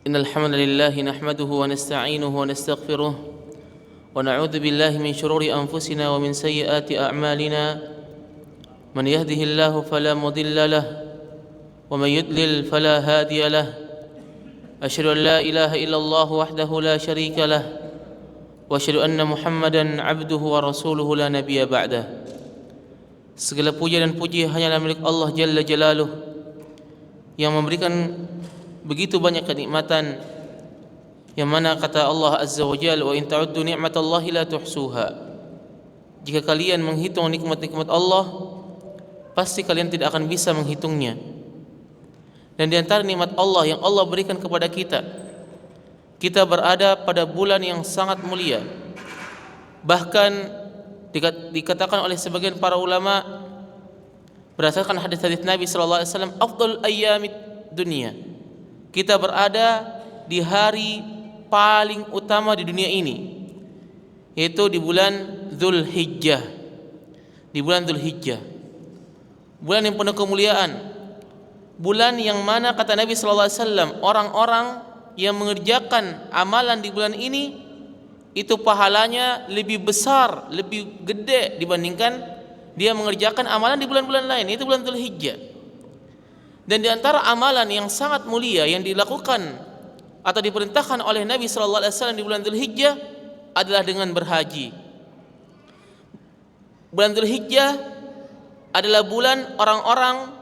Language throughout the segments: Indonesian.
إن الحمد لله نحمده ونستعينه ونستغفره ونعوذ بالله من شرور أنفسنا ومن سيئات أعمالنا من يهده الله فلا مضل له ومن يضلل فلا هادي له أشهد أن لا إله إلا الله وحده لا شريك له وأشهد أن محمدا عبده ورسوله لا نبي بعده. Segala puja dan puji hanyalah milik Allah Jalla Jalaluh yang memberikan begitu banyak kenikmatan, yang mana kata Allah Azza wa Jalla, wa in ta'uddu ni'matallahi la tuhsuha. Jika kalian menghitung nikmat-nikmat Allah, pasti kalian tidak akan bisa menghitungnya. Dan di antara nikmat Allah yang Allah berikan kepada kita, kita berada pada bulan yang sangat mulia. Bahkan dikatakan oleh sebagian para ulama berdasarkan hadis-hadis Nabi sallallahu alaihi wasallam, afdal ayyamid dunia. Kita berada di hari paling utama di dunia ini, yaitu di bulan Dzulhijjah. Di bulan Dzulhijjah, bulan yang penuh kemuliaan, bulan yang mana kata Nabi sallallahu alaihi wasallam, orang-orang yang mengerjakan amalan di bulan ini itu pahalanya lebih besar, lebih gede dibandingkan dia mengerjakan amalan di bulan-bulan lain. Itu bulan Dzulhijjah. Dan di antara amalan yang sangat mulia yang dilakukan atau diperintahkan oleh Nabi sallallahu alaihi wasallam di bulan Dzulhijjah adalah dengan berhaji. Bulan Dzulhijjah adalah bulan orang-orang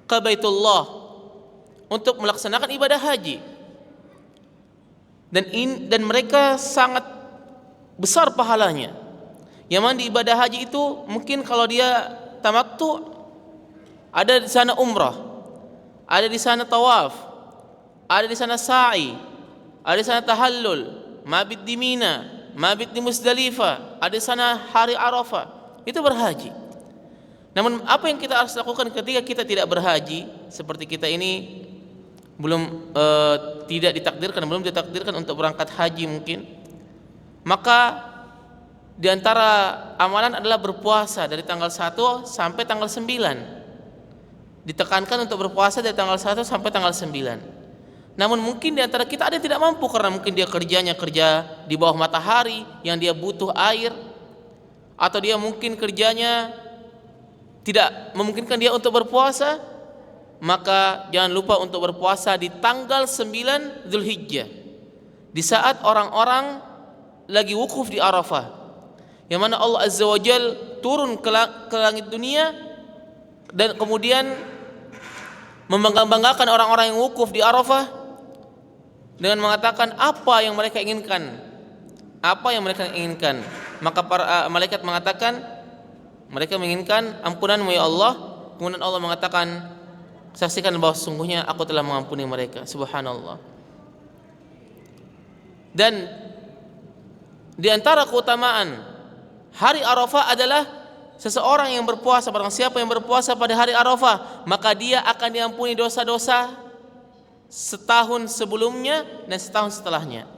ke Baitullah untuk melaksanakan ibadah haji. Dan mereka sangat besar pahalanya. Yang mana di ibadah haji itu mungkin kalau dia tamattu, ada di sana umrah, ada di sana tawaf, ada di sana sa'i, ada di sana tahallul, mabit di Mina, mabit di Musdalifah, ada di sana hari Arafah. Itu berhaji. Namun apa yang kita harus lakukan ketika kita tidak berhaji, seperti kita ini belum tidak ditakdirkan untuk berangkat haji mungkin, maka di antara amalan adalah berpuasa dari tanggal 1 sampai tanggal 9. Ditekankan untuk berpuasa dari tanggal 1 sampai tanggal 9. Namun mungkin di antara kita ada yang tidak mampu karena mungkin dia kerja di bawah matahari yang dia butuh air, atau dia mungkin kerjanya tidak memungkinkan dia untuk berpuasa. Maka jangan lupa untuk berpuasa di tanggal 9 Dzulhijjah, di saat orang-orang lagi wukuf di Arafah, yang mana Allah Azza wa Jal turun ke langit dunia dan kemudian membangga-banggakan orang-orang yang wukuf di Arafah dengan mengatakan apa yang mereka inginkan. Maka para malaikat mengatakan mereka menginginkan ampunanmu ya Allah. Kemudian Allah mengatakan, saksikan bahwa sesungguhnya aku telah mengampuni mereka. Subhanallah. Dan di antara keutamaan hari Arafah adalah seseorang yang berpuasa, barang siapa yang berpuasa pada hari Arafah, maka dia akan diampuni dosa-dosa setahun sebelumnya dan setahun setelahnya.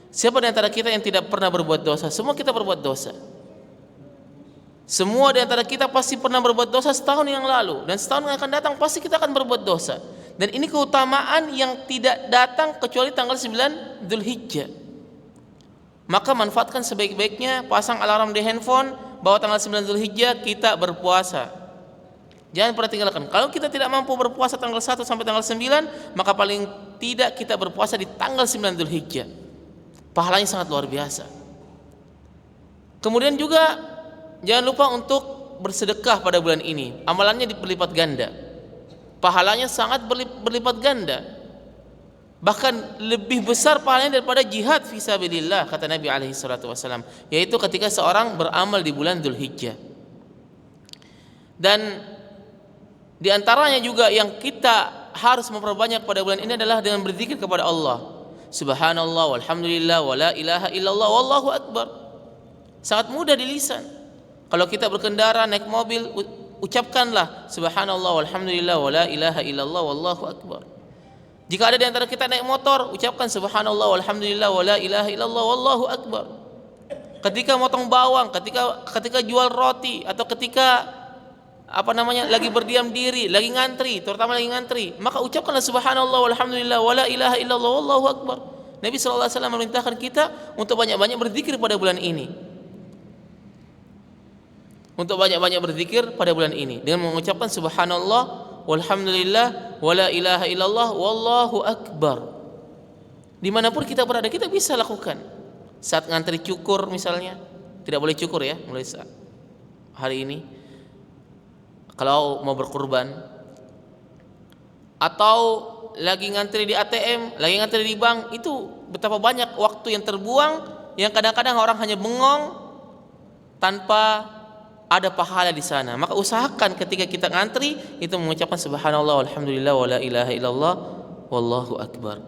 Siapa di antara kita yang tidak pernah berbuat dosa? Semua kita berbuat dosa. Semua di antara kita pasti pernah berbuat dosa setahun yang lalu, dan setahun yang akan datang pasti kita akan berbuat dosa. Dan ini keutamaan yang tidak datang kecuali tanggal 9 Dzulhijjah. Maka manfaatkan sebaik-baiknya, pasang alarm di handphone bahwa tanggal 9 Dzulhijjah kita berpuasa. Jangan pernah tinggalkan. Kalau kita tidak mampu berpuasa tanggal 1 sampai tanggal 9, maka paling tidak kita berpuasa di tanggal 9 Dzulhijjah. Pahalanya sangat luar biasa. Kemudian juga jangan lupa untuk bersedekah pada bulan ini. Amalannya berlipat ganda. Pahalanya sangat berlipat ganda. Bahkan lebih besar pahalanya daripada jihad fisabilillah, kata Nabi alaihi salatu wasallam, yaitu ketika seorang beramal di bulan Dzulhijjah. Dan di antaranya juga yang kita harus memperbanyak pada bulan ini adalah dengan berzikir kepada Allah. Subhanallah walhamdulillah wala ilaha illallah wallahu akbar. Sangat mudah di lisan. Kalau kita berkendara, naik mobil, ucapkanlah subhanallah walhamdulillah wala ilaha illallah wallahu akbar. Jika ada di antara kita naik motor, ucapkan subhanallah walhamdulillah wala ilaha illallah wallahu akbar. Ketika motong bawang, ketika jual roti, atau ketika lagi berdiam diri, lagi ngantri, terutama lagi ngantri, maka ucapkanlah subhanallah walhamdulillah wala ilaha illallah wallahu akbar. Nabi sallallahu alaihi wasallam memerintahkan kita untuk banyak-banyak berzikir pada bulan ini. Untuk banyak-banyak berzikir pada bulan ini dengan mengucapkan subhanallah walhamdulillah wala ilaha illallah wallahu akbar. Dimanapun kita berada kita bisa lakukan. Saat ngantri cukur misalnya, tidak boleh cukur ya mulai saat hari ini. Kalau mau berkurban, atau lagi ngantri di ATM, lagi ngantri di bank, itu betapa banyak waktu yang terbuang, yang kadang-kadang orang hanya bengong tanpa ada pahala di sana. Maka usahakan ketika kita ngantri itu mengucapkan subhanallah walhamdulillah wala ilaha illallah wallahu akbar.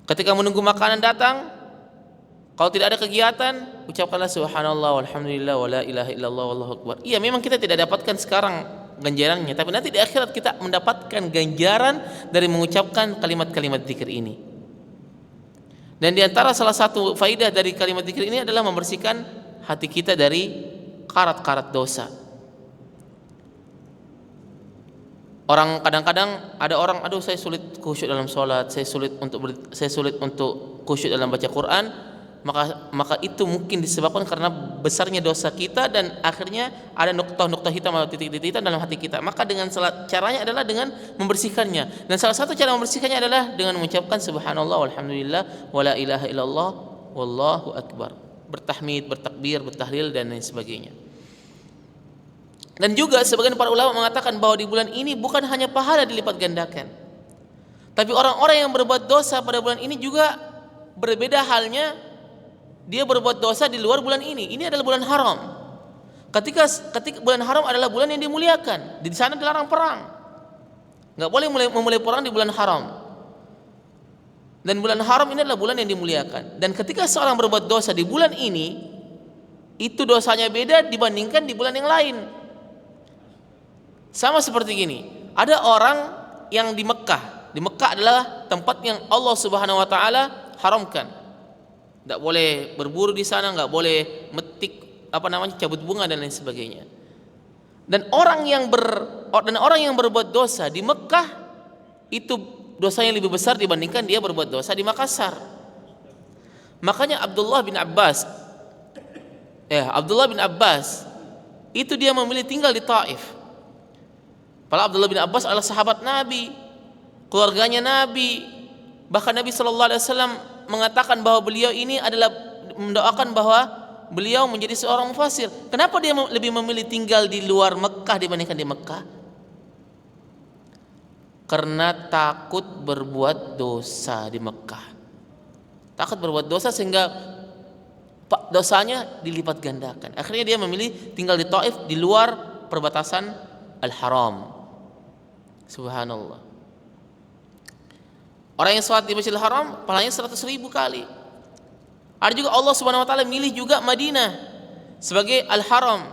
Ketika menunggu makanan datang, kalau tidak ada kegiatan, ucapkanlah subhanallah walhamdulillah wala ilaha illallah wallahu akbar. Iya, memang kita tidak dapatkan sekarang ganjarannya, tapi nanti di akhirat kita mendapatkan ganjaran dari mengucapkan kalimat-kalimat zikir ini. Dan di antara salah satu faidah dari kalimat zikir ini adalah membersihkan hati kita dari karat-karat dosa. Orang kadang-kadang ada orang, aduh saya sulit khusyuk dalam sholat, saya sulit untuk khusyuk dalam baca Quran. Maka itu mungkin disebabkan karena besarnya dosa kita dan akhirnya ada nuktah-nuktah hitam atau titik-titik hitam dalam hati kita. Maka dengan caranya adalah dengan membersihkannya. Dan salah satu cara membersihkannya adalah dengan mengucapkan subhanallah walhamdulillah wala ilaha illallah wallahu akbar. Bertahmid, bertakbir, bertahlil dan lain sebagainya. Dan juga sebagian para ulama mengatakan bahwa di bulan ini bukan hanya pahala dilipat gandakan, tapi orang-orang yang berbuat dosa pada bulan ini juga berbeda halnya. Dia berbuat dosa di luar bulan ini. Ini adalah bulan haram. Ketika bulan haram adalah bulan yang dimuliakan. Di sana dilarang perang. Enggak boleh memulai perang di bulan haram. Dan bulan haram ini adalah bulan yang dimuliakan. Dan ketika seorang berbuat dosa di bulan ini, itu dosanya beda dibandingkan di bulan yang lain. Sama seperti gini. Ada orang yang di Mekah. Di Mekah adalah tempat yang Allah Subhanahu wa taala haramkan. Tidak boleh berburu di sana, nggak boleh metik cabut bunga dan lain sebagainya. Dan orang yang berbuat dosa di Mekah itu dosanya lebih besar dibandingkan dia berbuat dosa di Makassar. Makanya Abdullah bin Abbas itu dia memilih tinggal di Taif. Padahal Abdullah bin Abbas adalah sahabat Nabi, keluarganya Nabi. Bahkan Nabi SAW mengatakan bahwa beliau ini adalah mendoakan bahwa beliau menjadi seorang mufasir. Kenapa dia lebih memilih tinggal di luar Mekah dibandingkan di Mekah? Karena takut berbuat dosa di Mekah. Takut berbuat dosa sehingga dosanya dilipat gandakan. Akhirnya dia memilih tinggal di Taif di luar perbatasan Al-Haram. Subhanallah. Orang yang sholat di Masjidil Haram pahalanya 100.000 kali. Ada juga Allah Subhanahu wa taala milih juga Madinah sebagai Al-Haram.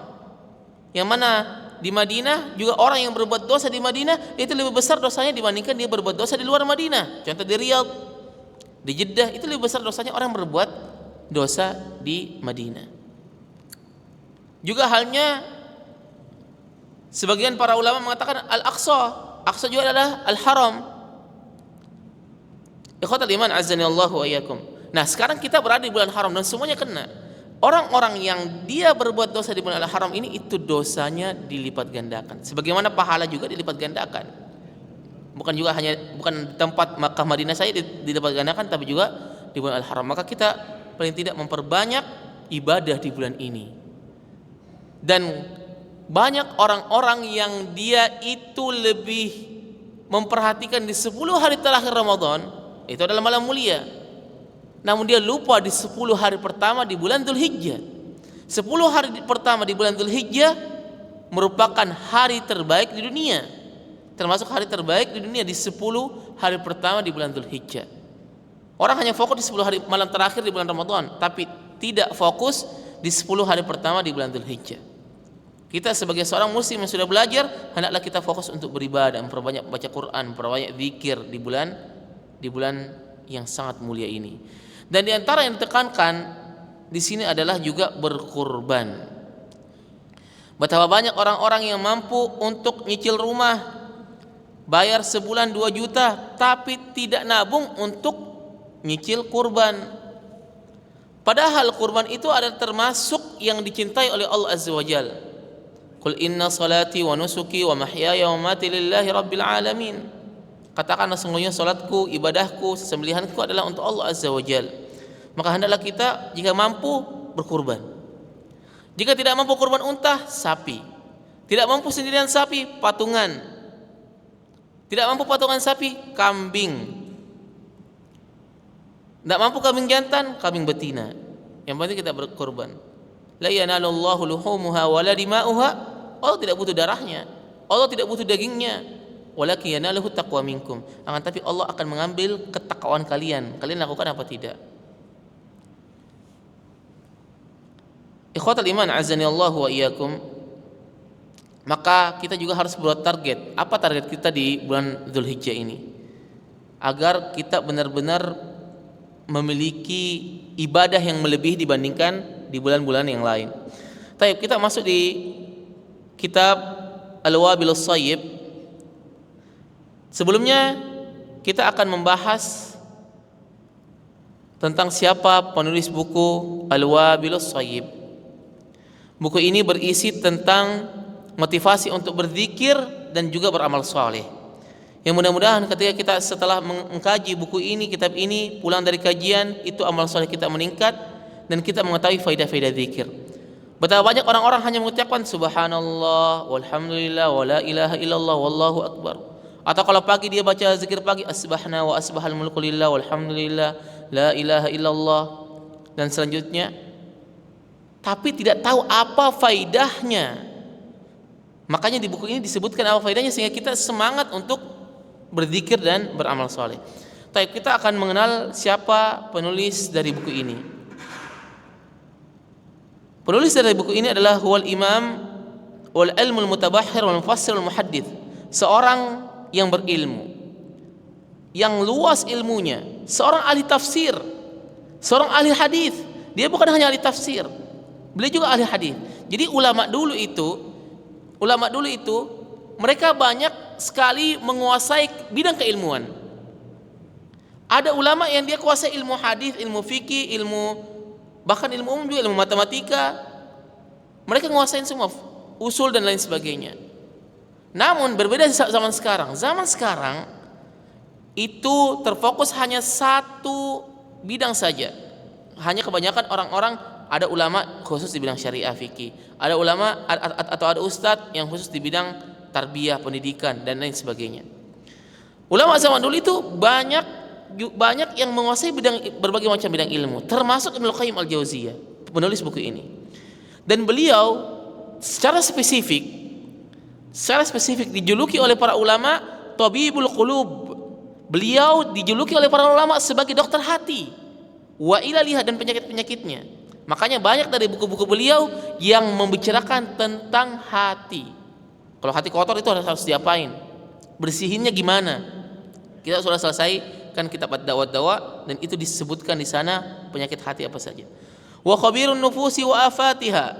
Yang mana di Madinah juga orang yang berbuat dosa di Madinah itu lebih besar dosanya dibandingkan dia berbuat dosa di luar Madinah. Contoh di Riyadh, di Jeddah itu lebih besar dosanya orang berbuat dosa di Madinah. Juga halnya sebagian para ulama mengatakan Al-Aqsa juga adalah Al-Haram. Ikhwatal iman azani Allahu wa iyyakum. Nah, sekarang kita berada di bulan haram dan semuanya kena. Orang-orang yang dia berbuat dosa di bulan haram ini itu dosanya dilipat gandakan. Sebagaimana pahala juga dilipat gandakan. Bukan di tempat Makkah Madinah saja dilipat gandakan, tapi juga di bulan al-haram. Maka kita paling tidak memperbanyak ibadah di bulan ini. Dan banyak orang-orang yang dia itu lebih memperhatikan di 10 hari terakhir Ramadan. Itu adalah malam mulia. Namun dia lupa di 10 hari pertama di bulan Dzulhijjah. 10 hari pertama di bulan Dzulhijjah merupakan hari terbaik di dunia. Termasuk hari terbaik di dunia di 10 hari pertama di bulan Dzulhijjah. Orang hanya fokus di 10 hari malam terakhir di bulan Ramadan, tapi tidak fokus di 10 hari pertama di bulan Dzulhijjah. Kita sebagai seorang muslim yang sudah belajar, hendaklah kita fokus untuk beribadah, memperbanyak baca Quran, memperbanyak zikir di bulan yang sangat mulia ini. Dan di antara yang ditekankan di sini adalah juga berkurban. Betapa banyak orang-orang yang mampu untuk nyicil rumah, bayar sebulan 2 juta, tapi tidak nabung untuk nyicil kurban. Padahal kurban itu adalah termasuk yang dicintai oleh Allah Azza wa Jalla. Qul inna salati wa nusuki wa mahyaya wa mamati lillahi rabbil alamin. Katakanlah, sesungguhnya salatku, ibadahku, sembelihanku adalah untuk Allah Azza wa Jalla. Maka hendaklah kita jika mampu berkurban. Jika tidak mampu kurban unta, sapi. Tidak mampu sendirian sapi, patungan. Tidak mampu patungan sapi, kambing. Tidak mampu kambing jantan, kambing betina. Yang penting kita berkorban. La yanalullahu luhumuha wala dima'uha. Allah tidak butuh darahnya, Allah tidak butuh dagingnya. Walakin yanaluhu taqwa minkum. Akan tapi Allah akan mengambil ketakwaan kalian. Kalian lakukan apa tidak? Ikhwatal iman azani Allah wa iyyakum. Maka kita juga harus buat target. Apa target kita di bulan Dzulhijjah ini? Agar kita benar-benar memiliki ibadah yang melebihi dibandingkan di bulan-bulan yang lain. Baik, kita masuk di kitab Al-Wabilus Shayyib. Sebelumnya kita akan membahas tentang siapa penulis buku Al-Wabilus Shayyib. Buku ini berisi tentang motivasi untuk berzikir dan juga beramal saleh. Yang mudah-mudahan ketika kita setelah mengkaji buku ini, kitab ini, pulang dari kajian, itu amal saleh kita meningkat dan kita mengetahui faidah-faidah zikir. Betapa banyak orang-orang hanya mengucapkan subhanallah walhamdulillah wala ilaha illallah wallahu akbar. Atau kalau pagi dia baca zikir pagi, asbahna wa asbahal mulku lillah walhamdulillah la ilaha illallah dan selanjutnya, tapi tidak tahu apa faidahnya. Makanya di buku ini disebutkan apa faidahnya sehingga kita semangat untuk berzikir dan beramal saleh. Baik, kita akan mengenal siapa penulis dari buku ini. Penulis dari buku ini adalah huwal imam wal ilmul mutabahhir wal mufassir wal muhaddits. Seorang yang berilmu, yang luas ilmunya, seorang ahli tafsir, seorang ahli hadis. Dia bukan hanya ahli tafsir, beliau juga ahli hadis. Jadi ulama dulu itu mereka banyak sekali menguasai bidang keilmuan. Ada ulama yang dia kuasai ilmu hadis, ilmu fikih, bahkan ilmu umum juga, ilmu matematika. Mereka menguasai semua, usul dan lain sebagainya. Namun berbeda zaman sekarang. Zaman sekarang itu terfokus hanya satu bidang saja. Hanya kebanyakan orang-orang, ada ulama khusus di bidang syariah fikih, ada ulama atau ada ustadz yang khusus di bidang tarbiyah, pendidikan dan lain sebagainya. Ulama zaman dulu itu banyak yang menguasai berbagai macam bidang ilmu, termasuk Ibnu Qayyim Al-Jauziyah, penulis buku ini. Dan beliau secara spesifik dijuluki oleh para ulama Tabibul Qulub. Beliau dijuluki oleh para ulama sebagai dokter hati, wa ilaliha, dan penyakit-penyakitnya. Makanya banyak dari buku-buku beliau yang membicarakan tentang hati. Kalau hati kotor itu harus diapain? Bersihinnya gimana? Kita sudah selesai kan kitab ad-dawa dan itu disebutkan di sana penyakit hati apa saja. Wa khabirun nufusi wa afatiha,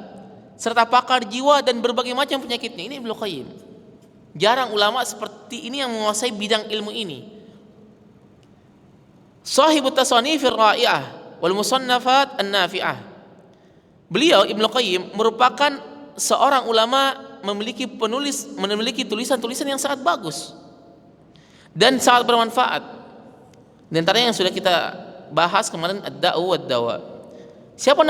serta pakar jiwa dan berbagai macam penyakitnya. Ini Ibnu Qayyim. Jarang ulama seperti ini yang menguasai bidang ilmu ini. Sahibut tasanifir ra'i'ah wal musannafat an-nafi'ah. Beliau Ibnu Qayyim merupakan seorang ulama memiliki tulisan-tulisan yang sangat bagus dan sangat bermanfaat. Di antaranya yang sudah kita bahas kemarin ad-da'u wad-dawa. Siapa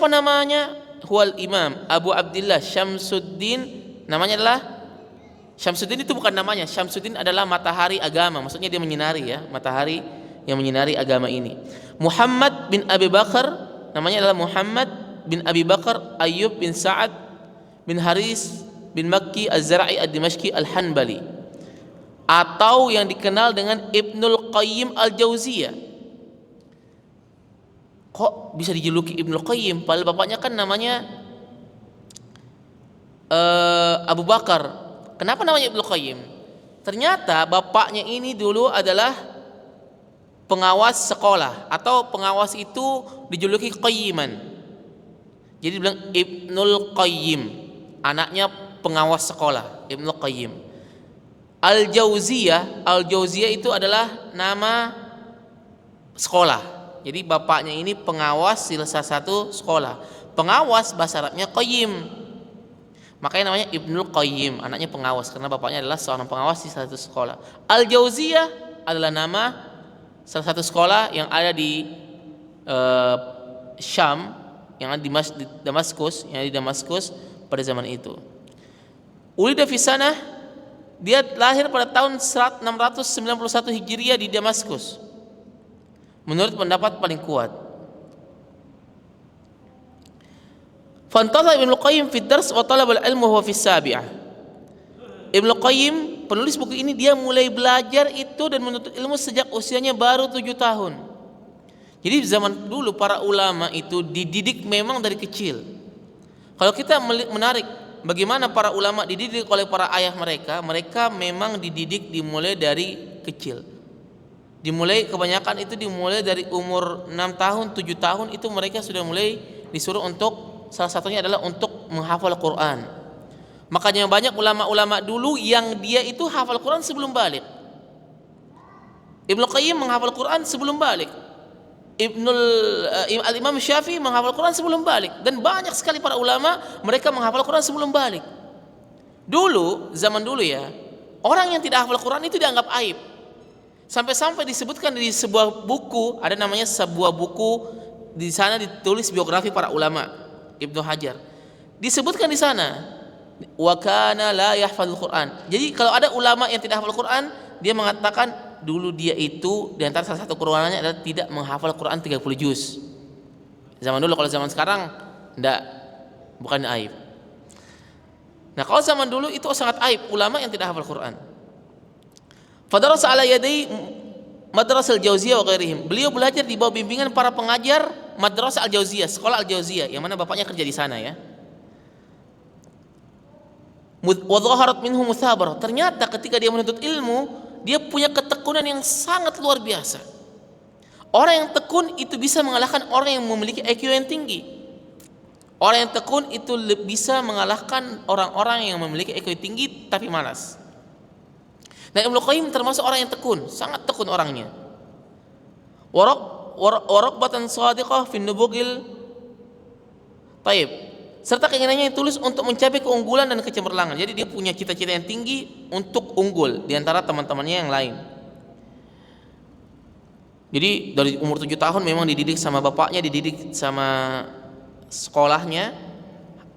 namanya? Huwal Imam Abu Abdillah Syamsuddin. Namanya adalah Syamsuddin, itu bukan namanya. Syamsuddin adalah matahari agama, maksudnya dia menyinari, ya, matahari yang menyinari agama ini. Muhammad bin Abi Bakar, namanya adalah Muhammad bin Abi Bakar Ayyub bin Sa'ad bin Haris bin Makki Az-Zara'i Ad-Dimashqi Al-Hanbali, atau yang dikenal dengan Ibnul Qayyim Al-Jauziyah. Kok bisa dijuluki Ibnul Qayyim? Padahal bapaknya kan namanya Abu Bakar. Kenapa namanya Ibnul Qayyim? Ternyata bapaknya ini dulu adalah pengawas sekolah, atau pengawas itu dijuluki Qayyiman. Jadi bilang Ibnul Qayyim. anaknya pengawas sekolah, Ibnu Qayyim. Al-Jauziyah itu adalah nama sekolah. Jadi bapaknya ini pengawas di salah satu sekolah. Pengawas bahasa Arabnya Qayyim. Makanya namanya Ibnu Qayyim, anaknya pengawas karena bapaknya adalah seorang pengawas di salah satu sekolah. Al-Jauziyah adalah nama salah satu sekolah yang ada di Syam, yang ada di Damaskus pada zaman itu. Ulida fi sanah, dia lahir pada tahun 691 Hijriah di Damaskus. Menurut pendapat paling kuat. Fantadha Ibnu Qayyim fi dars wa talab al-ilm wa huwa fi sabi'ah. Ibnu Qayyim, penulis buku ini, dia mulai belajar itu dan menuntut ilmu sejak usianya baru 7 tahun. Jadi zaman dulu para ulama itu dididik memang dari kecil. Kalau kita menarik bagaimana para ulama dididik oleh para ayah mereka, mereka memang dididik dimulai dari kecil. Kebanyakan itu dimulai dari umur 6 tahun, 7 tahun itu mereka sudah mulai disuruh untuk, salah satunya adalah untuk menghafal Quran. Makanya banyak ulama-ulama dulu yang dia itu hafal Quran sebelum balik. Ibnu Qayyim menghafal Quran sebelum balik. Al-Imam Syafi'i menghafal Quran sebelum balik, dan banyak sekali para ulama mereka menghafal Quran sebelum balik. Dulu, zaman dulu ya, orang yang tidak hafal Quran itu dianggap aib. Sampai-sampai disebutkan di sebuah buku, ada namanya sebuah buku, di sana ditulis biografi para ulama, Ibnu Hajar. Disebutkan di sana, wa kana la yahfadzul Quran. Jadi kalau ada ulama yang tidak hafal Quran, dia mengatakan dulu dia itu di antara salah satu kekurangannya adalah tidak menghafal Quran 30 juz. Zaman dulu, kalau zaman sekarang enggak, bukan aib. Nah, kalau zaman dulu itu sangat aib ulama yang tidak hafal Quran. Fadarasa ala yadai Madrasah Al-Jauziyah wa ghairihim. Beliau belajar di bawah bimbingan para pengajar Madrasah Al-Jauziyah, sekolah Al-Jauziyah, yang mana bapaknya kerja di sana ya. Wa dhaharat minhu muthabarah. Ternyata ketika dia menuntut ilmu, dia punya ketekunan yang sangat luar biasa. Orang yang tekun itu bisa mengalahkan orang yang memiliki IQ yang tinggi. Orang yang tekun itu bisa mengalahkan orang-orang yang memiliki IQ yang tinggi tapi malas. Nah, Ibnu Qayyim termasuk orang yang tekun, sangat tekun orangnya. Waraqbatan shadiqah fi nubugil taib. Serta keinginannya yang tulus untuk mencapai keunggulan dan kecemerlangan. Jadi dia punya cita-cita yang tinggi untuk unggul di antara teman-temannya yang lain. Jadi dari umur 7 tahun memang dididik sama bapaknya, dididik sama sekolahnya.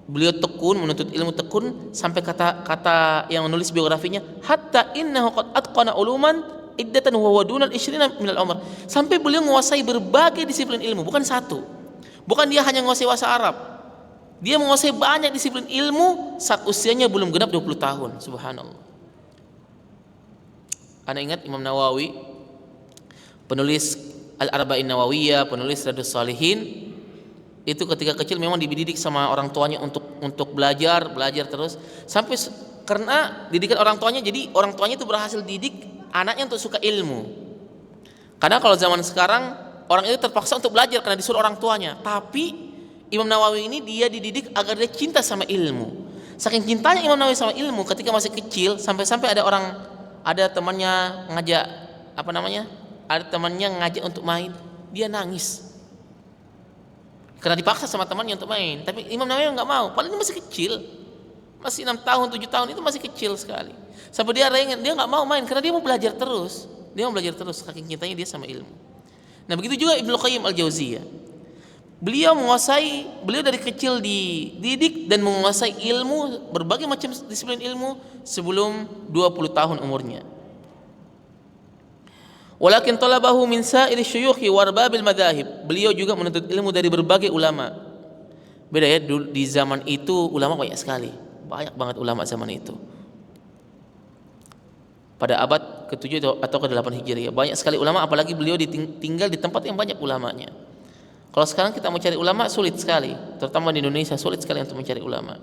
Beliau tekun, menuntut ilmu tekun, sampai kata yang menulis biografinya, hatta innahu qad atqana uluman iddatan wa huwa dunal 20 minal umr. Sampai beliau menguasai berbagai disiplin ilmu, bukan satu. Bukan dia hanya menguasai bahasa Arab. Dia menguasai banyak disiplin ilmu saat usianya belum genap 20 tahun. Subhanallah. Anda ingat Imam Nawawi, penulis Al-Arba'in Nawawiyah, penulis Riyadhus Shalihin, itu ketika kecil memang dididik sama orang tuanya untuk belajar terus, sampai karena didikan orang tuanya, jadi orang tuanya itu berhasil didik anaknya untuk suka ilmu. Karena kalau zaman sekarang orang itu terpaksa untuk belajar karena disuruh orang tuanya, tapi Imam Nawawi ini dia dididik agar dia cinta sama ilmu. Saking cintanya Imam Nawawi sama ilmu, ketika masih kecil sampai-sampai ada temannya ngajak ada temannya ngajak untuk main, dia nangis karena dipaksa sama temannya untuk main. Tapi Imam Nawawi nggak mau, padahal ini masih kecil, masih 6 tahun 7 tahun, itu masih kecil sekali. Sampai dia nggak mau main karena dia mau belajar terus, saking cintanya dia sama ilmu. Nah, begitu juga Ibnu Qayyim Al-Jauziyah. Beliau dari kecil dididik dan menguasai ilmu, berbagai macam disiplin ilmu sebelum 20 tahun umurnya. Walakin talabahu min sa'iri syuyukhi warbabil madzahib. Beliau juga menuntut ilmu dari berbagai ulama. Beda ya, di zaman itu ulama banyak sekali. Banyak banget ulama zaman itu. Pada abad ke-7 atau ke-8 Hijriah, banyak sekali ulama, apalagi beliau tinggal di tempat yang banyak ulamanya. Kalau sekarang kita mau cari ulama sulit sekali, terutama di Indonesia sulit sekali untuk mencari ulama.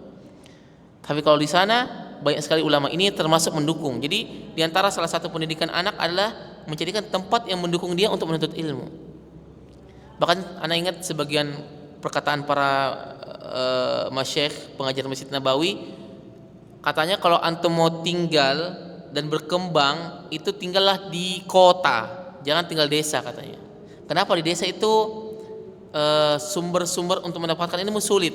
Tapi kalau di sana banyak sekali ulama, ini termasuk mendukung. Jadi di antara salah satu pendidikan anak adalah menjadikan tempat yang mendukung dia untuk menuntut ilmu. Bahkan Anda ingat sebagian perkataan para masyayikh pengajar Masjid Nabawi, Katanya kalau antum mau tinggal dan berkembang itu tinggallah di kota, jangan tinggal desa katanya. Kenapa? Di desa itu sumber-sumber untuk mendapatkan ilmu sulit.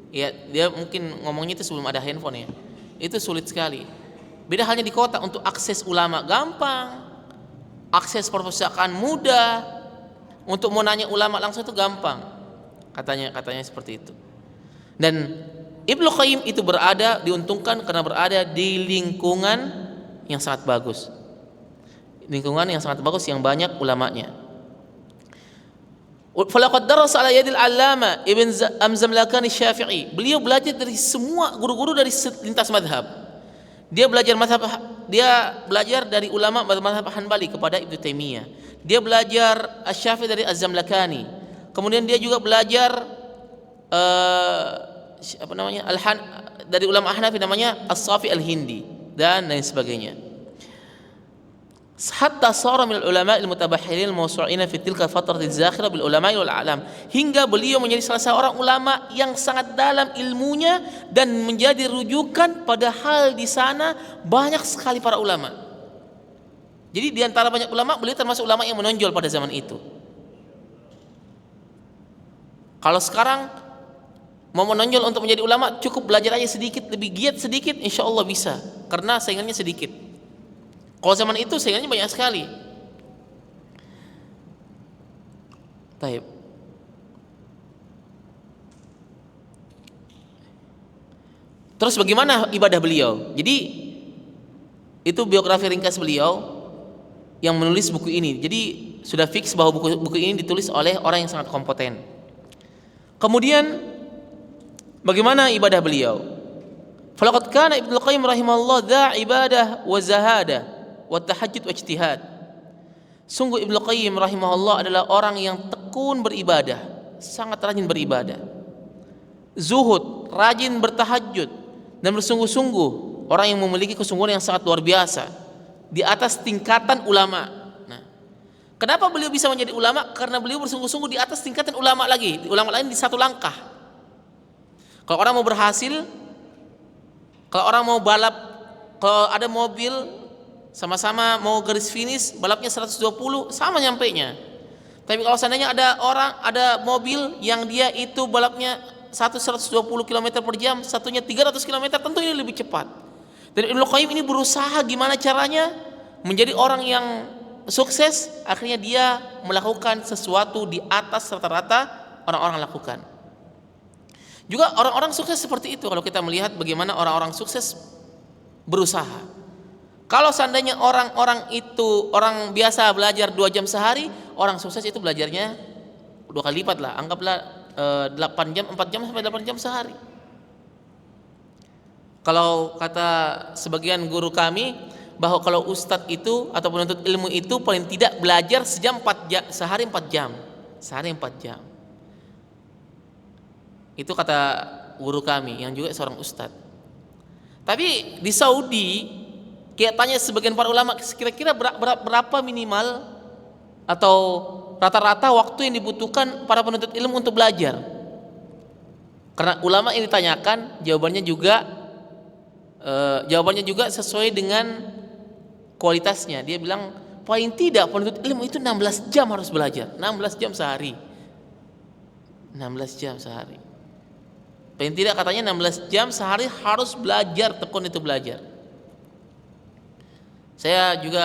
Ya, dia mungkin ngomongnya itu sebelum ada handphone ya. Itu sulit sekali. Beda halnya di kota, untuk akses ulama gampang, akses perpustakaan mudah, untuk mau nanya ulama langsung itu gampang. Katanya seperti itu. Dan Ibnu Qayyim itu diuntungkan karena berada di lingkungan yang sangat bagus. Lingkungan yang sangat bagus yang banyak ulamanya. Falaqad darasa ala yadil allama Ibn Zamlakani Syafi'i. Beliau belajar dari semua guru-guru dari lintas madhab. Dia belajar dari ulama madhab Hanbali kepada Ibnu Taimiyah. Dia belajar Asy-Syafi'i dari Az-Zamlakani. Kemudian dia juga belajar dari ulama Hanafi namanya As-Safi Al-Hindi dan lain sebagainya. Hatta sara min al-ulama al-mutabahhirin al-mawsu'ina fi tilka fatrah az-zakhirah bil ulama wal a'lam, hingga beliau menjadi salah seorang ulama yang sangat dalam ilmunya dan menjadi rujukan, padahal di sana banyak sekali para ulama. Jadi di antara banyak ulama, beliau termasuk ulama yang menonjol pada zaman itu. Kalau sekarang mau menonjol untuk menjadi ulama, cukup belajar aja sedikit, lebih giat sedikit, insya Allah bisa, karena saingannya sedikit. Kalau zaman itu saingannya banyak sekali. Taib. Terus bagaimana ibadah beliau? Jadi itu biografi ringkas beliau yang menulis buku ini. Jadi sudah fix bahwa buku ini ditulis oleh orang yang sangat kompeten. Kemudian bagaimana ibadah beliau? Falaqad kana Ibnu Qayyim rahimahullah dza ibadah wa zahadah wa tahajjud wa ijtihad. Sungguh Ibnu Qayyim rahimahullah adalah orang yang tekun beribadah, sangat rajin beribadah, zuhud, rajin bertahajud dan bersungguh-sungguh, orang yang memiliki kesungguhan yang sangat luar biasa di atas tingkatan ulama. Nah, kenapa beliau bisa menjadi ulama? Karena beliau bersungguh-sungguh di atas tingkatan ulama lagi. Ulama lain di satu langkah. Kalau orang mau berhasil, kalau orang mau balap, kalau ada mobil sama-sama mau garis finish, balapnya 120 sama nyampainya. Tapi kalau seandainya ada mobil yang dia itu balapnya 120 km per jam, satunya 300 km, tentu ini lebih cepat. Dan Ibnu Qayyim ini berusaha gimana caranya menjadi orang yang sukses, akhirnya dia melakukan sesuatu di atas rata-rata orang-orang lakukan. Juga orang-orang sukses seperti itu, kalau kita melihat bagaimana orang-orang sukses berusaha. Kalau seandainya orang-orang itu orang biasa belajar 2 jam sehari, orang sukses itu belajarnya 2 kali lipat lah. Anggaplah 4 jam sampai 8 jam sehari. Kalau kata sebagian guru kami, bahwa kalau ustadz itu atau penuntut ilmu itu paling tidak belajar sehari 4 jam. Sehari 4 jam. Itu kata guru kami yang juga seorang ustadz. Tapi di Saudi, kayak tanya sebagian para ulama, kira-kira berapa minimal atau rata-rata waktu yang dibutuhkan para penuntut ilmu untuk belajar? Karena ulama yang ditanyakan jawabannya juga sesuai dengan kualitasnya. Dia bilang paling tidak penuntut ilmu itu 16 jam harus belajar, 16 jam sehari. 16 jam sehari. Paling tidak katanya 16 jam sehari harus belajar, tekun itu belajar. Saya juga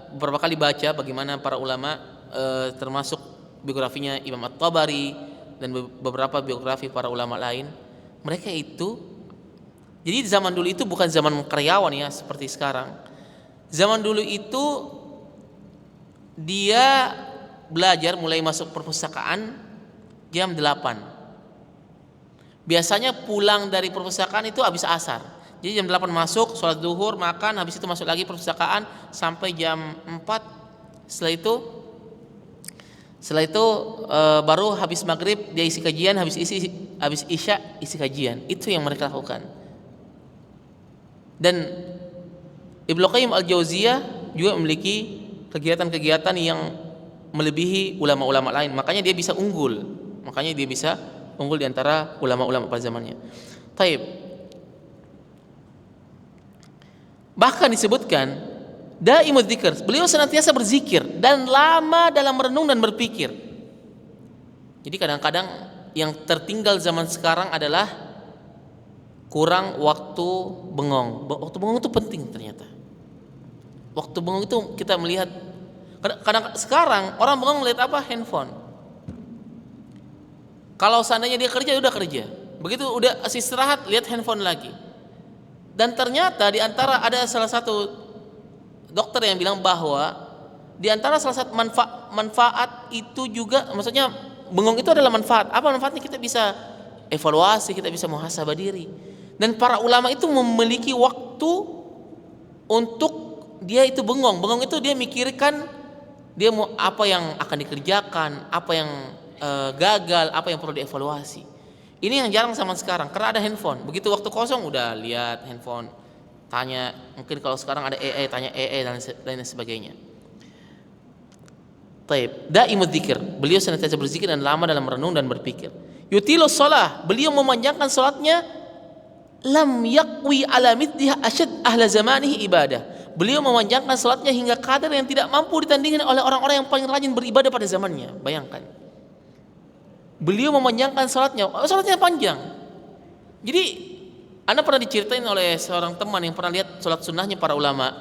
beberapa kali baca bagaimana para ulama, termasuk biografinya Imam At-Tabari dan beberapa biografi para ulama lain. Mereka itu, jadi zaman dulu itu bukan zaman karyawan ya seperti sekarang. Zaman dulu itu dia belajar mulai masuk perpustakaan jam 8. Biasanya pulang dari perpustakaan itu habis asar. Jadi jam 8 masuk, sholat zuhur, makan, habis itu masuk lagi perpustakaan sampai jam 4. Setelah itu baru habis maghrib dia isi kajian, habis isya isi kajian. Itu yang mereka lakukan. Dan Ibnu Qayyim Al-Jauziyah juga memiliki kegiatan-kegiatan yang melebihi ulama-ulama lain. Makanya dia bisa unggul di antara ulama-ulama pada zamannya. Taib. Bahkan disebutkan daimud dzikr, beliau senantiasa berzikir dan lama dalam merenung dan berpikir. Jadi kadang-kadang yang tertinggal zaman sekarang adalah kurang waktu bengong. Waktu bengong itu penting ternyata. Waktu bengong itu kita melihat, kadang sekarang orang bengong melihat apa? Handphone. Kalau seandainya dia kerja, udah kerja. Begitu udah istirahat, lihat handphone lagi. Dan ternyata di antara ada salah satu dokter yang bilang bahwa di antara salah satu manfaat itu juga, maksudnya bengong itu adalah manfaat. Apa manfaatnya? Kita bisa evaluasi, kita bisa muhasabah diri. Dan para ulama itu memiliki waktu untuk dia itu bengong. Bengong itu dia mikirkan dia mau apa yang akan dikerjakan, apa yang gagal, apa yang perlu dievaluasi. Ini yang jarang zaman sekarang karena ada handphone. Begitu waktu kosong udah lihat handphone, tanya, mungkin kalau sekarang ada AI, tanya AI dan lain sebagainya. Taib, daimud dzikir, beliau senantiasa berzikir dan lama dalam merenung dan berpikir. Yutilus shalah, beliau memanjangkan salatnya. Lam yaqwi ala mithliha asyad ahla zamanihi ibadah. Beliau memanjangkan salatnya hingga kadar yang tidak mampu ditandingkan oleh orang-orang yang paling rajin beribadah pada zamannya. Bayangkan. Beliau memanjangkan salatnya panjang. Jadi Anda pernah diceritain oleh seorang teman yang pernah lihat salat sunnahnya para ulama.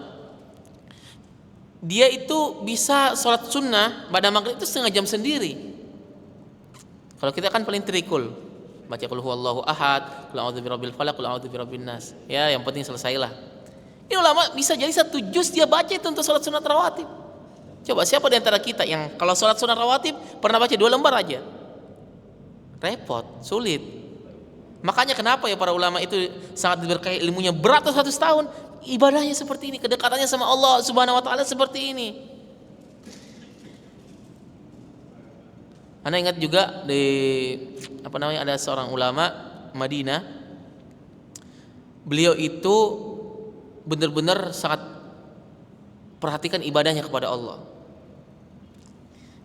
Dia itu bisa salat sunnah pada maghrib itu setengah jam sendiri. Kalau kita kan paling trikul, baca qul huwallahu ahad, qul a'udzu birabbil falaq, qul a'udzu birabbin nas. Ya, yang penting selesailah. Ini ulama bisa jadi 1 juz dia baca itu untuk salat sunat rawatib. Coba siapa di antara kita yang kalau salat sunat rawatib pernah baca 2 lembar aja? Repot, sulit. Makanya kenapa ya para ulama itu sangat diberkahi ilmunya, beratus-ratus tahun ibadahnya seperti ini, kedekatannya sama Allah Subhanahu wa taala seperti ini. Anda ingat juga ada seorang ulama Madinah. Beliau itu benar-benar sangat perhatikan ibadahnya kepada Allah.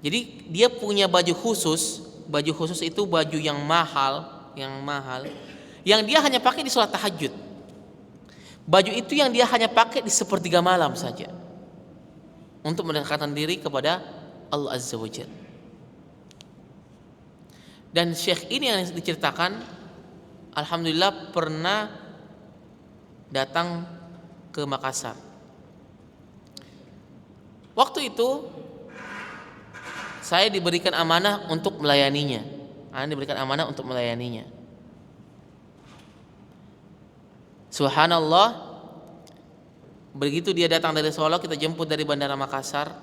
Jadi dia punya baju khusus. Baju khusus itu baju yang mahal, yang dia hanya pakai di sholat tahajud. Baju itu yang dia hanya pakai di sepertiga malam saja, untuk mendekatkan diri kepada Allah Azza wa Jalla. Dan syekh ini yang diceritakan, alhamdulillah pernah datang ke Makassar. Waktu itu saya diberikan amanah untuk melayaninya. Subhanallah, begitu dia datang dari Solo, kita jemput dari Bandara Makassar.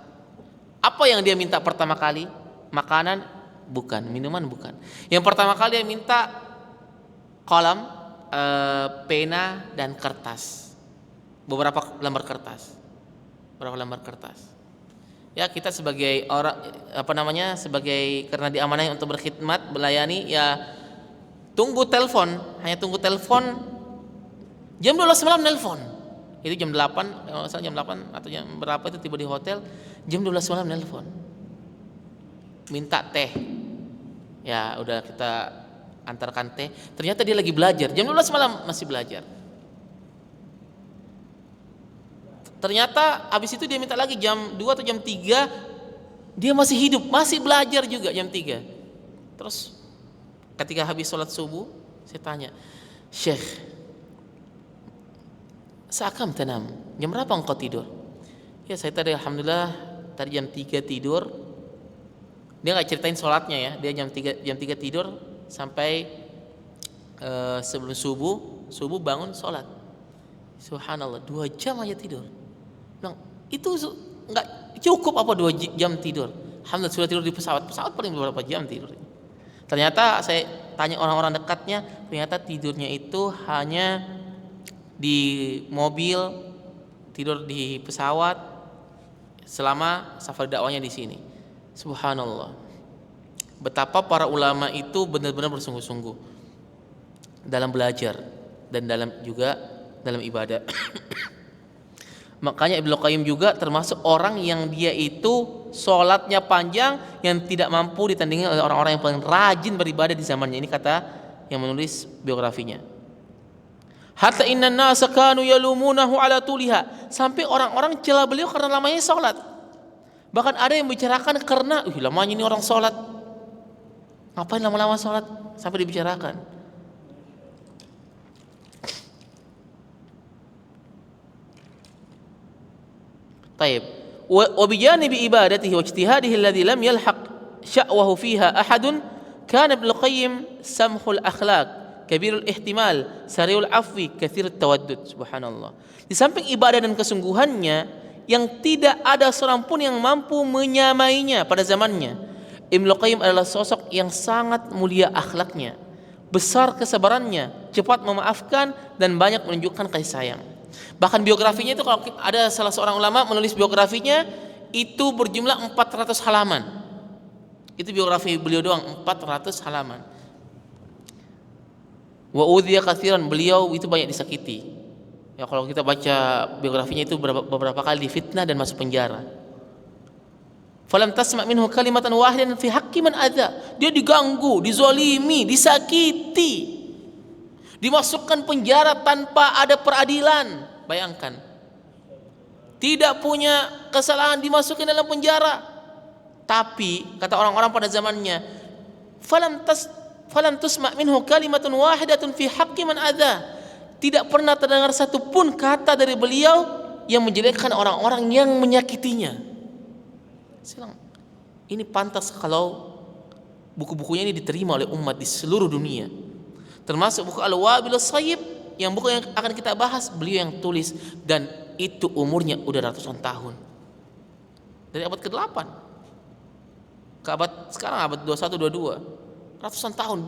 Apa yang dia minta pertama kali? Makanan? Bukan. Minuman? Bukan. Yang pertama kali dia minta kolam, pena dan kertas. Beberapa lembar kertas. Ya, kita sebagai orang karena diamanai untuk berkhidmat, melayani, ya hanya tunggu telepon. Jam 12 malam nelpon. Itu jam 8, jam 8 atau jam berapa itu tiba di hotel, jam 12 malam nelpon. Minta teh. Ya, udah kita antarkan teh. Ternyata dia lagi belajar. Jam 12 malam masih belajar. Ternyata habis itu dia minta lagi jam 2 atau jam 3, dia masih hidup, masih belajar juga jam 3. Terus ketika habis sholat subuh, saya tanya, "Syekh, seakam tanam, jam berapa engkau tidur?" "Ya, saya tadi alhamdulillah tadi jam 3 tidur." Dia nggak ceritain sholatnya ya, dia jam 3 tidur sampai sebelum subuh bangun sholat. Subhanallah, 2 jam aja tidur. Bilang, itu nggak cukup apa 2 jam tidur? Alhamdulillah sudah tidur di pesawat paling beberapa jam tidur. Ternyata saya tanya orang-orang dekatnya, ternyata tidurnya itu hanya di mobil, tidur di pesawat selama safari dakwahnya di sini. Subhanallah, betapa para ulama itu benar-benar bersungguh-sungguh dalam belajar dan dalam ibadah. Makanya Ibnu Qayyim juga termasuk orang yang dia itu sholatnya panjang, yang tidak mampu ditandingi oleh orang-orang yang paling rajin beribadah di zamannya. Ini kata yang menulis biografinya. Hatta inna nasa kanu yalumunahu ala tuliha, sampai orang-orang cela beliau karena lamanya salat. Bahkan ada yang bicarakan karena lamanya ini orang salat. Ngapain lama-lama salat? Sampai dibicarakan. Taib. Wa bijanibi ibadatihi wa ijtihadihi alladhi lam yalhaq sya'wahu fiha ahadun, kana Ibnu Qayyim samhul akhlaq, kabirul ihtimal, sariul afwi, katsirut tawaddud. Subhanallah. Di samping ibadah dan kesungguhannya yang tidak ada seorang pun yang mampu menyamainya pada zamannya, Ibnu Qayyim adalah sosok yang sangat mulia akhlaknya, besar kesabarannya, cepat memaafkan, dan banyak menunjukkan kasih sayang. Bahkan biografinya itu, kalau ada salah seorang ulama menulis biografinya, itu berjumlah 400 halaman. Itu biografi beliau doang, 400 halaman. Wa udhiya katsiran, beliau itu banyak disakiti. Ya, kalau kita baca biografinya itu beberapa kali difitnah dan masuk penjara. Falam tasma' minhu kalimatan wahidatan fi haqqi man adza. Dia diganggu, dizolimi, disakiti, dimasukkan penjara tanpa ada peradilan. Bayangkan, tidak punya kesalahan dimasukin dalam penjara. Tapi kata orang-orang pada zamannya, falam tusma' minhu kalimatun wahidatun fi haqqi man adza. Tidak pernah terdengar satu pun kata dari beliau yang menjelekkan orang-orang yang menyakitinya. Silang, ini pantas kalau buku-bukunya ini diterima oleh umat di seluruh dunia. Termasuk buku Al-Wabil As-Sayyib, yang buku yang akan kita bahas, beliau yang tulis, dan itu umurnya udah ratusan tahun. Dari abad ke-8 ke abad sekarang, abad 21, 22. Ratusan tahun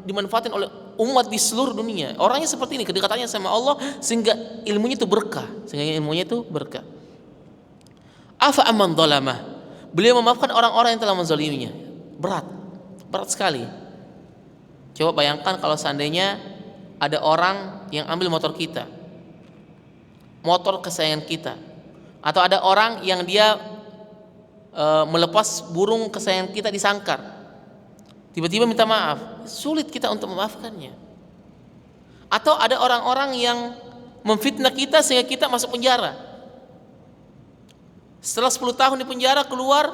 dimanfaatin oleh umat di seluruh dunia. Orangnya seperti ini, kedekatannya sama Allah, sehingga ilmunya itu berkah. Afa amman dhalamah, beliau memaafkan orang-orang yang telah menzaliminya. Berat sekali. Coba bayangkan kalau seandainya ada orang yang ambil motor kita, motor kesayangan kita, atau ada orang yang dia melepas burung kesayangan kita di sangkar, tiba-tiba minta maaf, sulit kita untuk memaafkannya. Atau ada orang-orang yang memfitnah kita sehingga kita masuk penjara. Setelah 10 tahun di penjara, keluar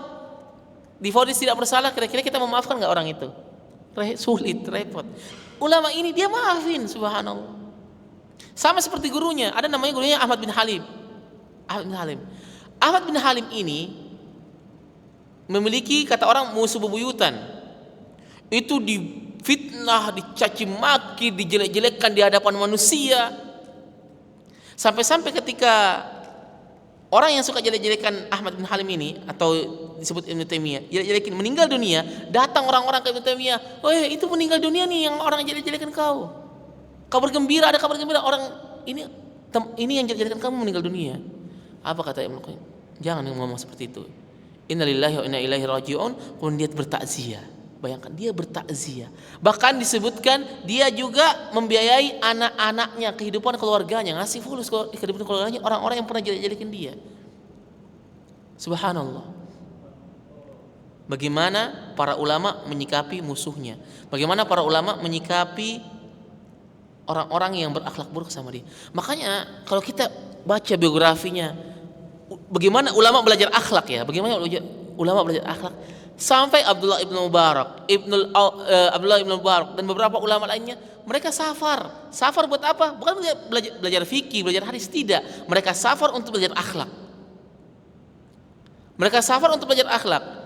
divonis tidak bersalah, kira-kira kita memaafkan nggak orang itu? Sulit, repot. Ulama ini dia maafin, subhanallah. Sama seperti gurunya, ada namanya gurunya Ahmad bin Halim. Ahmad bin Halim ini memiliki, kata orang, musuh bebuyutan. Itu difitnah, dicaci maki, dijelek-jelekkan di hadapan manusia. Sampai-sampai ketika orang yang suka jelek-jelekan Ahmad bin Halim ini, atau disebut Ibnu Taimiyah, jelek-jelekin, meninggal dunia, datang orang-orang ke Ibnu Taimiyah, "Weh, itu meninggal dunia nih yang orang jelek-jelekan kau. Kabar gembira, ada kabar gembira, orang ini yang jelek-jelekan kamu meninggal dunia." Apa kata Ibnu Qayyim? Jangan ngomong seperti itu. Innalillahi wa inna ilaihi raji'un. Kemudian dia bertakziah. Bayangkan, dia bertakziah. Bahkan disebutkan dia juga membiayai anak-anaknya, kehidupan keluarganya, ngasih fulus kehidupan keluarganya orang-orang yang pernah jelek-jelekin dia. Subhanallah. Bagaimana para ulama menyikapi musuhnya? Bagaimana para ulama menyikapi orang-orang yang berakhlak buruk sama dia? Makanya kalau kita baca biografinya, bagaimana ulama belajar akhlak ya? Bagaimana ulama belajar akhlak? Sampai Abdullah ibn Mubarak, dan beberapa ulama lainnya, mereka safar buat apa? Bukan belajar fikih, belajar hadis, tidak. Mereka safar untuk belajar akhlak.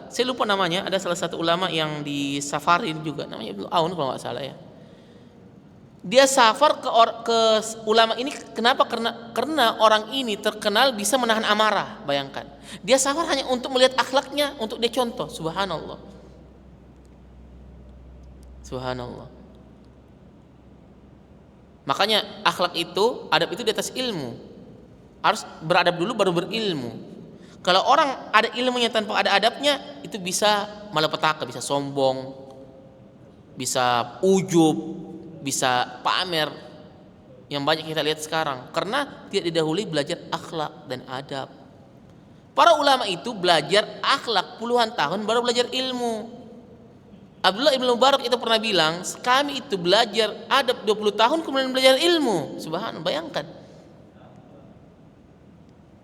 Saya lupa namanya, ada salah satu ulama yang disafarin juga, namanya Ibnu Aun kalau nggak salah ya. Dia safar ke ulama ini, kenapa? Karena orang ini terkenal bisa menahan amarah. Bayangkan, dia safar hanya untuk melihat akhlaknya, untuk dia contoh. Subhanallah. Makanya akhlak itu, adab itu di atas ilmu. Harus beradab dulu baru berilmu. Kalau orang ada ilmunya tanpa ada adabnya, itu bisa malapetaka, bisa sombong, bisa ujub, bisa pamer, yang banyak kita lihat sekarang karena tidak didahului belajar akhlak dan adab. Para ulama itu belajar akhlak puluhan tahun baru belajar ilmu. Abdullah Ibn Mubarak itu pernah bilang, kami itu belajar adab 20 tahun kemudian belajar ilmu. Subhanallah, bayangkan.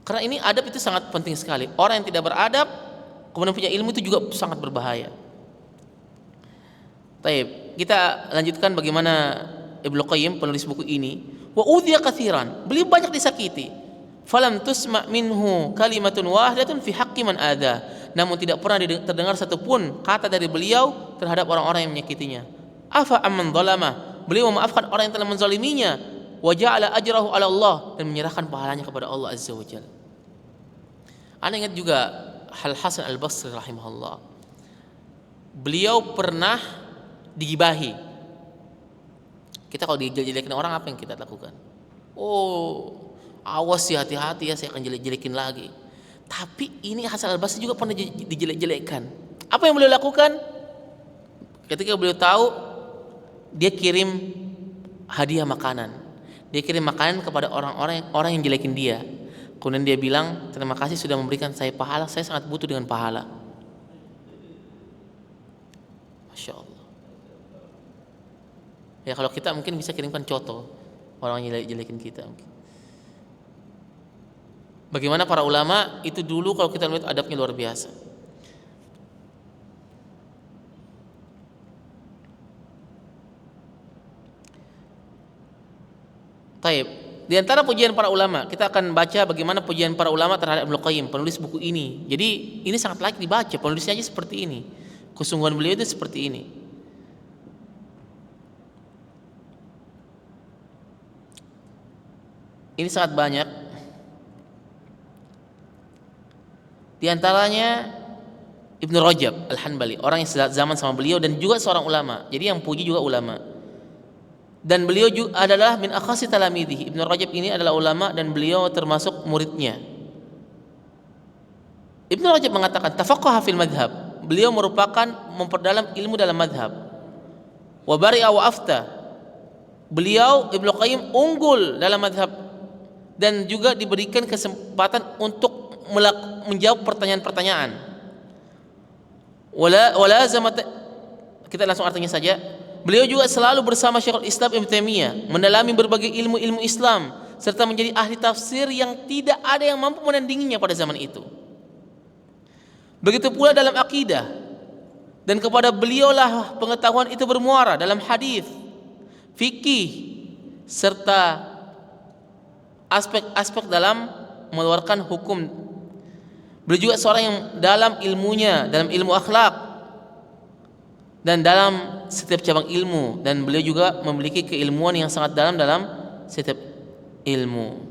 Karena ini adab itu sangat penting sekali. Orang yang tidak beradab kemudian punya ilmu itu juga sangat berbahaya. Baik, kita lanjutkan bagaimana Ibnu Qayyim penulis buku ini. Wa udhiya katsiran, beliau banyak disakiti. Falam tusma' minhu kalimatun wahidatun fi haqqi man adha. Namun tidak pernah terdengar satupun kata dari beliau terhadap orang-orang yang menyakitinya. Afa amman zalama, beliau memaafkan orang yang telah menzaliminya. Wa ja'ala ajrahu 'ala Allah, dan menyerahkan pahalanya kepada Allah Azza wa Jalla. Anda ingat juga Al Hasan Al Basri rahimahullah. Beliau pernah digibahi. Kita kalau dijelek-jelekin orang, apa yang kita lakukan? Oh, awas ya, hati-hati ya, saya akan jelek-jelekin lagi. Tapi ini Hasan Al Basri juga pernah dijelek-jelekkan. Apa yang beliau lakukan? Ketika beliau tahu, dia kirim hadiah makanan. Dia kirim makanan kepada orang yang jelekin dia. Kemudian dia bilang, terima kasih sudah memberikan saya pahala, saya sangat butuh dengan pahala. Masya Allah. Ya kalau kita mungkin bisa kirimkan contoh orang yang jelekin kita. Bagaimana para ulama itu dulu kalau kita lihat adabnya luar biasa. Taib. Di antara pujian para ulama, kita akan baca bagaimana pujian para ulama terhadap Ibnu Qayyim, penulis buku ini. Jadi ini sangat layak dibaca, penulisnya aja seperti ini. Kesungguhan beliau itu seperti ini. Ini sangat banyak. Di antaranya Ibnu Rajab Al-Hanbali, orang yang zaman sama beliau dan juga seorang ulama. Jadi yang puji juga ulama. Dan beliau juga adalah min akhasi talamidhi. Ibnu Rajab ini adalah ulama dan beliau termasuk muridnya. Ibnu Rajab mengatakan tafaqqaha fil madhab. Beliau merupakan memperdalam ilmu dalam madhab. Wa bari'a wa afta. Beliau Ibnu Qayyim unggul dalam madhab dan juga diberikan kesempatan untuk menjawab pertanyaan-pertanyaan. Wala zamat, kita langsung artinya saja. Beliau juga selalu bersama Syekhul Islam Ibnu Taimiyah mendalami berbagai ilmu-ilmu Islam serta menjadi ahli tafsir yang tidak ada yang mampu menandinginya pada zaman itu. Begitu pula dalam akidah, dan kepada beliaulah pengetahuan itu bermuara dalam hadis, fikih serta aspek-aspek dalam mengeluarkan hukum. Beliau juga seorang yang dalam ilmunya, dalam ilmu akhlak dan dalam setiap cabang ilmu, dan beliau juga memiliki keilmuan yang sangat dalam setiap ilmu.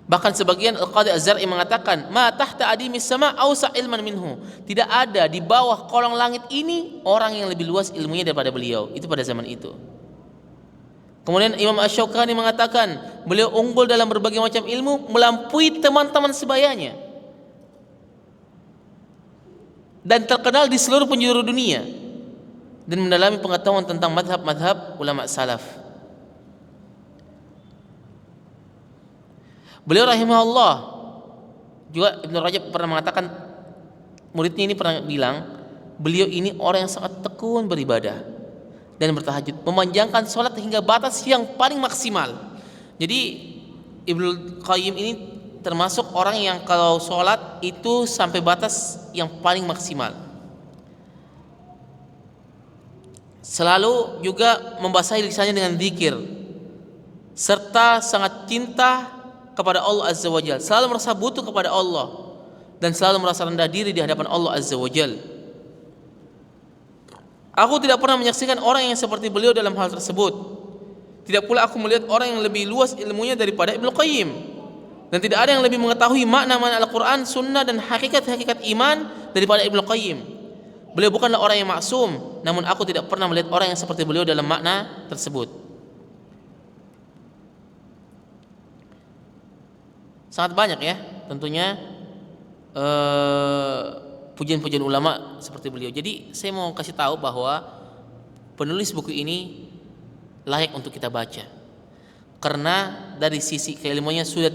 Bahkan sebagian Al-Qadhi Az-Zar'i mengatakan, "Ma tahta adimis sama ausa ilman minhu." Tidak ada di bawah kolong langit ini orang yang lebih luas ilmunya daripada beliau. Itu pada zaman itu. Kemudian Imam Asy-Syaukani mengatakan, beliau unggul dalam berbagai macam ilmu, melampaui teman-teman sebayanya, dan terkenal di seluruh penjuru dunia, dan mendalami pengetahuan tentang madhab-madhab ulama salaf. Beliau rahimahullah juga, Ibnu Rajab pernah mengatakan, muridnya ini pernah bilang, beliau ini orang yang sangat tekun beribadah dan bertahajud, memanjangkan sholat hingga batas yang paling maksimal. Jadi Ibnu Qayyim ini termasuk orang yang kalau sholat itu sampai batas yang paling maksimal. Selalu juga membasahi lisannya dengan zikir, serta sangat cinta kepada Allah Azza wa Jalla, selalu merasa butuh kepada Allah dan selalu merasa rendah diri di hadapan Allah Azza wa Jalla. Aku tidak pernah menyaksikan orang yang seperti beliau dalam hal tersebut. Tidak pula aku melihat orang yang lebih luas ilmunya daripada Ibnu Qayyim, dan tidak ada yang lebih mengetahui makna-makna Al-Quran, Sunnah dan hakikat-hakikat iman daripada Ibnu Qayyim. Beliau bukanlah orang yang maksum, namun aku tidak pernah melihat orang yang seperti beliau dalam makna tersebut. Sangat banyak ya tentunya pujian-pujian ulama seperti beliau. Jadi saya mau kasih tahu bahwa penulis buku ini layak untuk kita baca, karena dari sisi keilmuannya sudah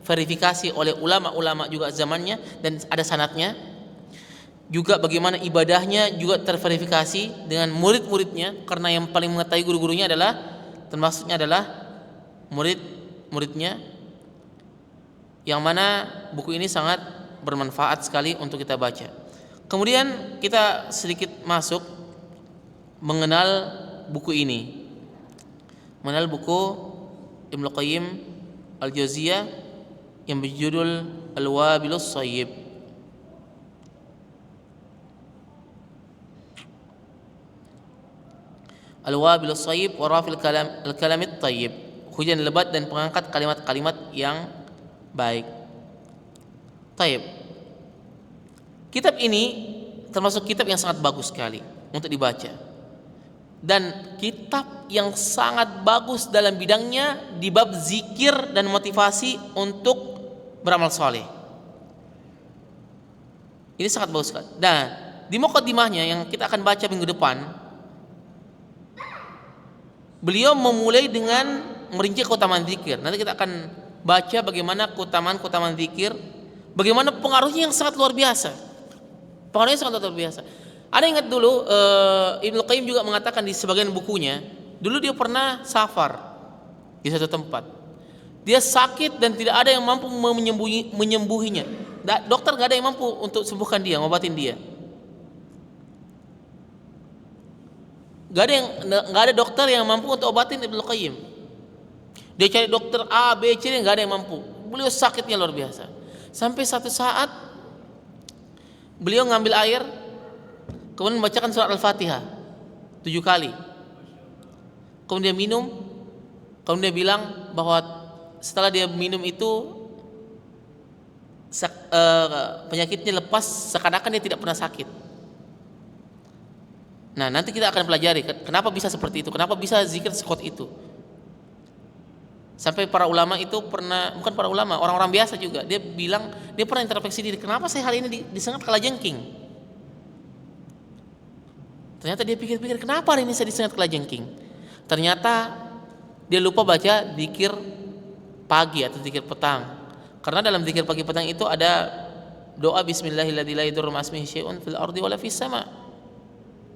terverifikasi oleh ulama-ulama juga zamannya dan ada sanadnya. Juga bagaimana ibadahnya juga terverifikasi dengan murid-muridnya, karena yang paling mengetahui guru-gurunya adalah termasuknya adalah murid-muridnya, yang mana buku ini sangat bermanfaat sekali untuk kita baca. Kemudian kita sedikit masuk mengenal buku ini, mengenal buku Ibnu Qayyim Al-Jauziyah yang berjudul Al-Wabilus Shayyib. Al-Wabilus Shayyib wa Rafil Kalamit Thayyib, hujan lebat dan pengangkat kalimat-kalimat yang baik. Taib. Kitab ini termasuk kitab yang sangat bagus sekali untuk dibaca, dan kitab yang sangat bagus dalam bidangnya di bab zikir dan motivasi untuk beramal soleh. Ini sangat bagus sekali. Dan di muqaddimahnya yang kita akan baca minggu depan, beliau memulai dengan merinci keutamaan zikir. Nanti kita akan baca bagaimana keutamaan zikir, bagaimana pengaruhnya yang sangat luar biasa. Pengaruhnya sangat luar biasa. Ada ingat dulu Ibnu Qayyim juga mengatakan di sebagian bukunya, dulu dia pernah safar di satu tempat. Dia sakit dan tidak ada yang mampu menyembuhinya. Dokter gak ada yang mampu untuk sembuhkan dia, ngobatin dia. Gak ada dokter yang mampu untuk obatin Ibnu Qayyim. Dia cari dokter A, B, C, gak ada yang mampu. Beliau sakitnya luar biasa. Sampai satu saat beliau ngambil air, kemudian membacakan surat Al-Fatihah 7 kali. Kemudian dia minum, kemudian dia bilang bahwa setelah dia minum itu penyakitnya lepas, seakan-akan dia tidak pernah sakit. Nah, nanti kita akan pelajari kenapa bisa seperti itu, kenapa bisa zikir sekuat itu. Sampai para ulama itu pernah, bukan para ulama, orang-orang biasa juga, dia bilang, dia pernah introspeksi diri, kenapa saya hari ini disengat kalajengking. Ternyata dia pikir-pikir, kenapa hari ini saya disengat kalajengking. Ternyata dia lupa baca zikir pagi atau zikir petang. Karena dalam zikir pagi petang itu ada doa bismillahirrahmanirrahim la yadurru ma'asmihi syai'un fil ardi wala fis sama'.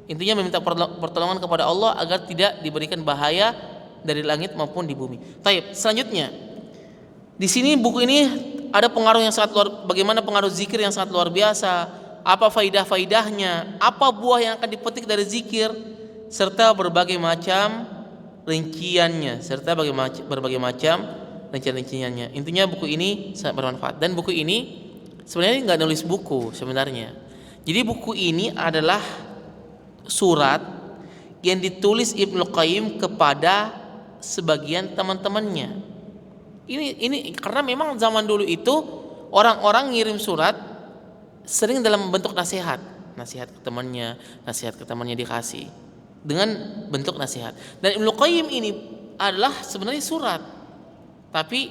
Intinya meminta pertolongan kepada Allah agar tidak diberikan bahaya dari langit maupun di bumi. Taib. Selanjutnya, di sini buku ini ada pengaruh yang sangat bagaimana pengaruh zikir yang sangat luar biasa, apa faidah-faidahnya, apa buah yang akan dipetik dari zikir, serta berbagai macam rinciannya, rinciannya. Intinya buku ini sangat bermanfaat, dan buku ini sebenarnya nggak nulis buku sebenarnya. Jadi buku ini adalah surat yang ditulis Ibnu Qayyim kepada sebagian teman-temannya. Ini karena memang zaman dulu itu orang-orang ngirim surat sering dalam bentuk nasihat ke temannya dikasih dengan bentuk nasihat. Dan Ibnu Qayyim ini adalah sebenarnya surat, tapi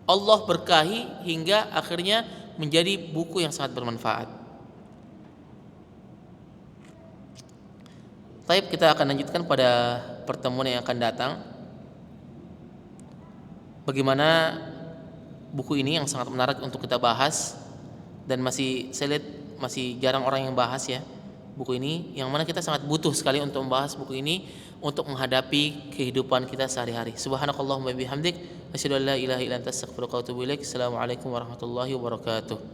Allah berkahi hingga akhirnya menjadi buku yang sangat bermanfaat. Baik, kita akan lanjutkan pada pertemuan yang akan datang, bagaimana buku ini yang sangat menarik untuk kita bahas, dan saya lihat masih jarang orang yang bahas ya buku ini, yang mana kita sangat butuh sekali untuk membahas buku ini untuk menghadapi kehidupan kita sehari-hari. Subhanakallahumma bihamdik, asyhadu an la ilaha illa anta astaghfiruka wa atubu ilaik. Assalamualaikum warahmatullahi wabarakatuh.